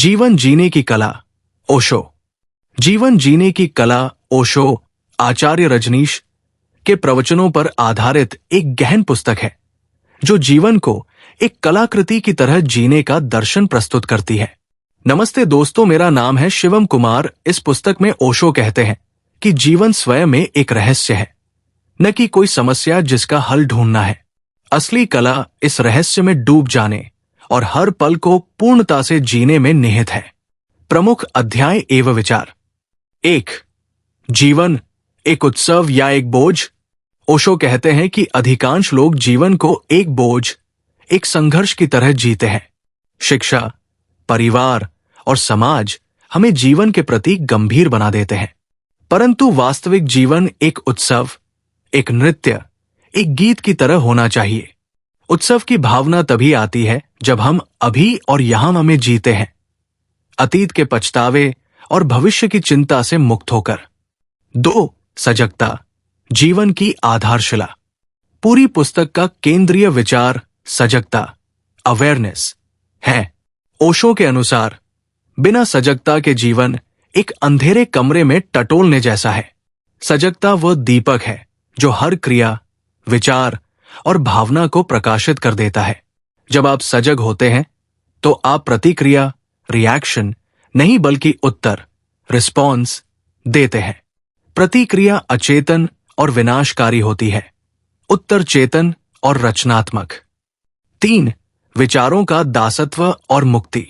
जीवन जीने की कला, ओशो। जीवन जीने की कला, ओशो आचार्य रजनीश के प्रवचनों पर आधारित एक गहन पुस्तक है जो जीवन को एक कलाकृति की तरह जीने का दर्शन प्रस्तुत करती है। नमस्ते दोस्तों, मेरा नाम है शिवम कुमार। इस पुस्तक में ओशो कहते हैं कि जीवन स्वयं में एक रहस्य है, न कि कोई समस्या जिसका हल ढूंढना है। असली कला इस रहस्य में डूब जाने और हर पल को पूर्णता से जीने में निहित है। प्रमुख अध्याय एवं विचार। 1. जीवन एक उत्सव या एक बोझ। ओशो कहते हैं कि अधिकांश लोग जीवन को एक बोझ, एक संघर्ष की तरह जीते हैं। शिक्षा, परिवार और समाज हमें जीवन के प्रति गंभीर बना देते हैं, परंतु वास्तविक जीवन एक उत्सव, एक नृत्य, एक गीत की तरह होना चाहिए। उत्सव की भावना तभी आती है जब हम अभी और यहां में जीते हैं, अतीत के पछतावे और भविष्य की चिंता से मुक्त होकर। 2. सजगता, जीवन की आधारशिला। पूरी पुस्तक का केंद्रीय विचार सजगता, अवेयरनेस है। ओशो के अनुसार बिना सजगता के जीवन एक अंधेरे कमरे में टटोलने जैसा है। सजगता वह दीपक है जो हर क्रिया, विचार और भावना को प्रकाशित कर देता है। जब आप सजग होते हैं तो आप प्रतिक्रिया, रिएक्शन नहीं बल्कि उत्तर, रिस्पॉन्स देते हैं। प्रतिक्रिया अचेतन और विनाशकारी होती है, उत्तर चेतन और रचनात्मक। 3. विचारों का दासत्व और मुक्ति।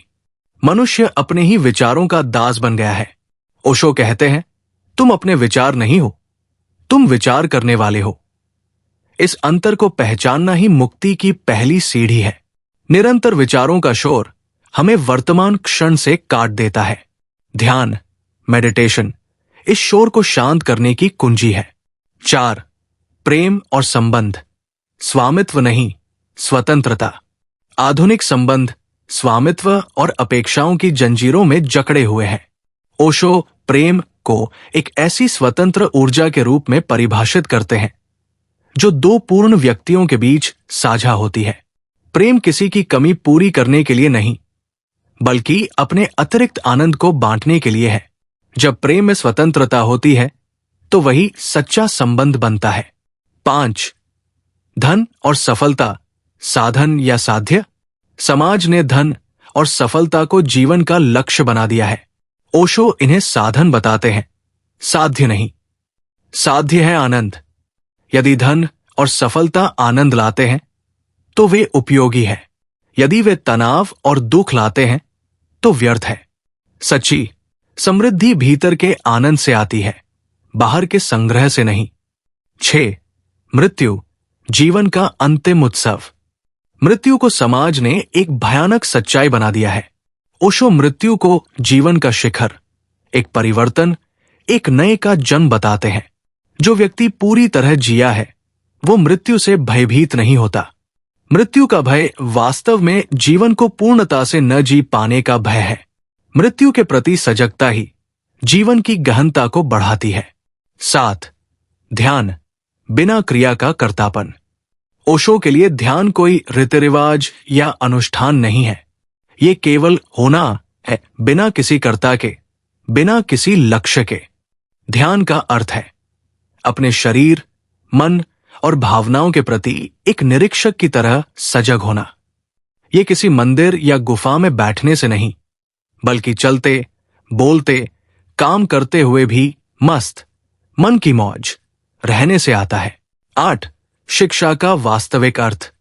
मनुष्य अपने ही विचारों का दास बन गया है। ओशो कहते हैं, तुम अपने विचार नहीं हो, तुम विचार करने वाले हो। इस अंतर को पहचानना ही मुक्ति की पहली सीढ़ी है। निरंतर विचारों का शोर हमें वर्तमान क्षण से काट देता है। ध्यान, मेडिटेशन इस शोर को शांत करने की कुंजी है। 4. प्रेम और संबंध, स्वामित्व नहीं, स्वतंत्रता। आधुनिक संबंध स्वामित्व और अपेक्षाओं की जंजीरों में जकड़े हुए हैं। ओशो प्रेम को एक ऐसी स्वतंत्र ऊर्जा के रूप में परिभाषित करते हैं जो दो पूर्ण व्यक्तियों के बीच साझा होती है। प्रेम किसी की कमी पूरी करने के लिए नहीं, बल्कि अपने अतिरिक्त आनंद को बांटने के लिए है। जब प्रेम में स्वतंत्रता होती है तो वही सच्चा संबंध बनता है। 5. धन और सफलता, साधन या साध्य। समाज ने धन और सफलता को जीवन का लक्ष्य बना दिया है। ओशो इन्हें साधन बताते हैं, साध्य नहीं। साध्य है आनंद। यदि धन और सफलता आनंद लाते हैं तो वे उपयोगी है, यदि वे तनाव और दुख लाते हैं तो व्यर्थ है। सच्ची समृद्धि भीतर के आनंद से आती है, बाहर के संग्रह से नहीं। 6. मृत्यु, जीवन का अंतिम उत्सव। मृत्यु को समाज ने एक भयानक सच्चाई बना दिया है। ओशो मृत्यु को जीवन का शिखर, एक परिवर्तन, एक नए का जन्म बताते हैं। जो व्यक्ति पूरी तरह जिया है वो मृत्यु से भयभीत नहीं होता। मृत्यु का भय वास्तव में जीवन को पूर्णता से न जी पाने का भय है। मृत्यु के प्रति सजगता ही जीवन की गहनता को बढ़ाती है। 7. ध्यान, बिना क्रिया का कर्तापन। ओशो के लिए ध्यान कोई रीति रिवाज या अनुष्ठान नहीं है, ये केवल होना है, बिना किसी कर्ता के, बिना किसी लक्ष्य के। ध्यान का अर्थ है अपने शरीर, मन और भावनाओं के प्रति एक निरीक्षक की तरह सजग होना। ये किसी मंदिर या गुफा में बैठने से नहीं, बल्कि चलते, बोलते, काम करते हुए भी मस्त, मन की मौज रहने से आता है। 8. शिक्षा का वास्तविक अर्थ।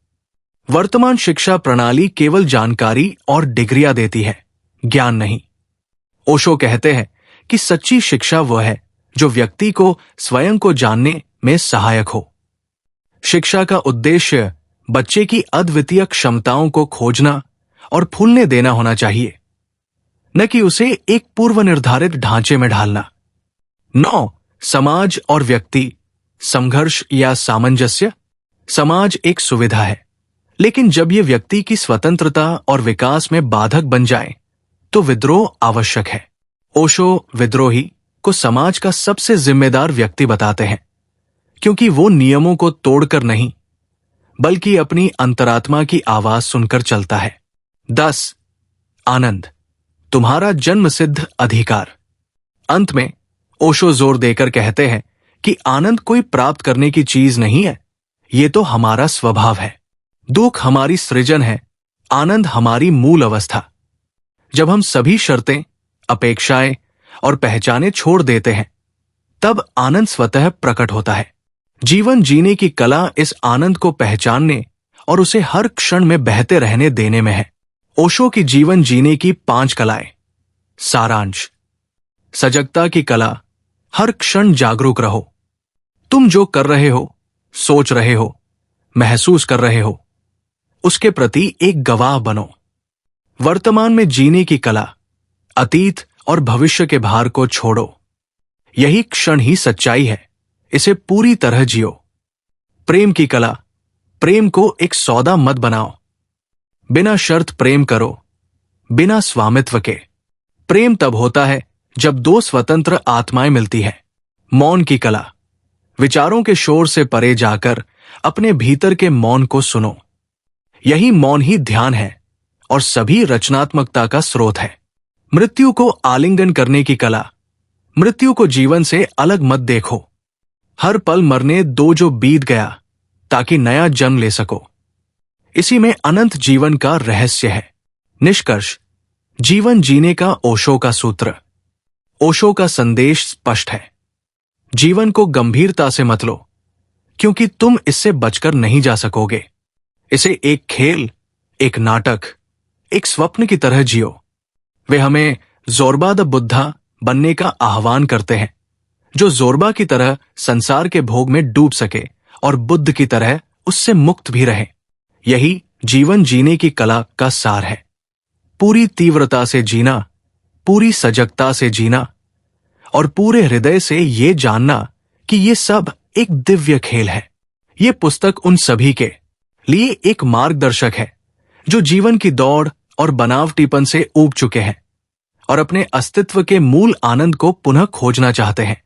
वर्तमान शिक्षा प्रणाली केवल जानकारी और डिग्रियां देती है, ज्ञान नहीं। ओशो कहते हैं कि सच्ची शिक्षा वह है जो व्यक्ति को स्वयं को जानने में सहायक हो। शिक्षा का उद्देश्य बच्चे की अद्वितीय क्षमताओं को खोजना और फूलने देना होना चाहिए, न कि उसे एक पूर्व निर्धारित ढांचे में ढालना। 9. समाज और व्यक्ति, संघर्ष या सामंजस्य। समाज एक सुविधा है, लेकिन जब यह व्यक्ति की स्वतंत्रता और विकास में बाधक बन जाए तो विद्रोह आवश्यक है। ओशो विद्रोही को समाज का सबसे जिम्मेदार व्यक्ति बताते हैं, क्योंकि वो नियमों को तोड़कर नहीं, बल्कि अपनी अंतरात्मा की आवाज सुनकर चलता है। 10. आनंद, तुम्हारा जन्मसिद्ध अधिकार। अंत में ओशो जोर देकर कहते हैं कि आनंद कोई प्राप्त करने की चीज नहीं है, ये तो हमारा स्वभाव है। दुख हमारी सृजन है, आनंद हमारी मूल अवस्था। जब हम सभी शर्तें, अपेक्षाएं और पहचाने छोड़ देते हैं, तब आनंद स्वतः प्रकट होता है। जीवन जीने की कला इस आनंद को पहचानने और उसे हर क्षण में बहते रहने देने में है। ओशो की जीवन जीने की 5 कलाएं। सारांश। सजगता की कला, हर क्षण जागरूक रहो। तुम जो कर रहे हो, सोच रहे हो, महसूस कर रहे हो, उसके प्रति एक गवाह बनो। वर्तमान में जीने की कला, अतीत और भविष्य के भार को छोड़ो। यही क्षण ही सच्चाई है, इसे पूरी तरह जियो। प्रेम की कला, प्रेम को एक सौदा मत बनाओ। बिना शर्त प्रेम करो, बिना स्वामित्व के। प्रेम तब होता है जब 2 स्वतंत्र आत्माएं मिलती हैं। मौन की कला, विचारों के शोर से परे जाकर अपने भीतर के मौन को सुनो। यही मौन ही ध्यान है और सभी रचनात्मकता का स्रोत है। मृत्यु को आलिंगन करने की कला, मृत्यु को जीवन से अलग मत देखो। हर पल मरने दो जो बीत गया, ताकि नया जन्म ले सको। इसी में अनंत जीवन का रहस्य है। निष्कर्ष, जीवन जीने का ओशो का सूत्र। ओशो का संदेश स्पष्ट है। जीवन को गंभीरता से मत लो, क्योंकि तुम इससे बचकर नहीं जा सकोगे। इसे एक खेल, एक नाटक, एक स्वप्न की तरह जियो। वे हमें जोरबा द बुद्धा बनने का आह्वान करते हैं, जो जोरबा की तरह संसार के भोग में डूब सके और बुद्ध की तरह उससे मुक्त भी रहे। यही जीवन जीने की कला का सार है। पूरी तीव्रता से जीना, पूरी सजगता से जीना और पूरे हृदय से ये जानना कि ये सब एक दिव्य खेल है। ये पुस्तक उन सभी के लिए एक मार्गदर्शक है जो जीवन की दौड़ और बनावटीपन से ऊब चुके हैं और अपने अस्तित्व के मूल आनंद को पुनः खोजना चाहते हैं।